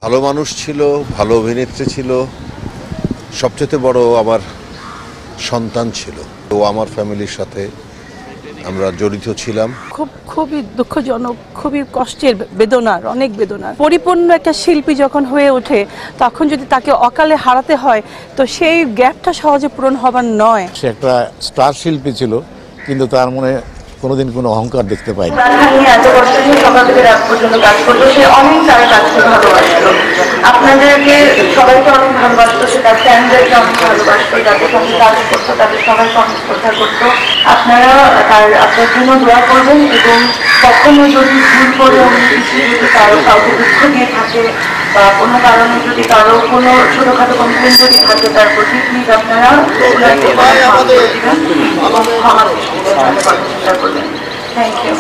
ভালো মানুষ ছিল, ভালো অভিনেত্রী ছিল, সবচেয়ে বড় আমার সন্তান ছিল। তো আমার ফ্যামিলির সাথে আমরা জড়িত ছিলাম। খুবই দুঃখজনক, খুবই কষ্টের, বেদনার, অনেক বেদনার। পরিপূর্ণ একটা শিল্পী যখন হয়ে ওঠে তখন যদি তাকে অকালে হারাতে হয় তো সেই গ্যাপটা সহজে পূরণ হবার নয়। সে একটা স্টার শিল্পী ছিল, কিন্তু তার মনে কোনোদিন কোনো অহংকার দেখতে পাইনি। এত কষ্ট নিয়ে সকাল থেকে রাত পর্যন্ত কাজ করতো, সে অনেক তার কাজকে ভালোবাসতো, আপনাদেরকে সবাইকে অনেক ভালোবাসতো, সে তার ফ্যানদেরকে অনেক ভালোবাসতো, যাদের সঙ্গে কাজ করতো তাদের সবাইকে অনেক শ্রদ্ধা করতো। আপনারা আপনার জন্য দোয়া করবেন এবং কখনো যদি ভুল করে অন্য কিছু যদি কারো কাউকে দুঃখ দিয়ে থাকে বা কোনো কারণে যদি কারো কোনো ছোটখাটো কমপ্লেন যদি থাকে তার প্রতি প্লিজ আপনারা ক্ষমা চেষ্টা করবেন। Thank you.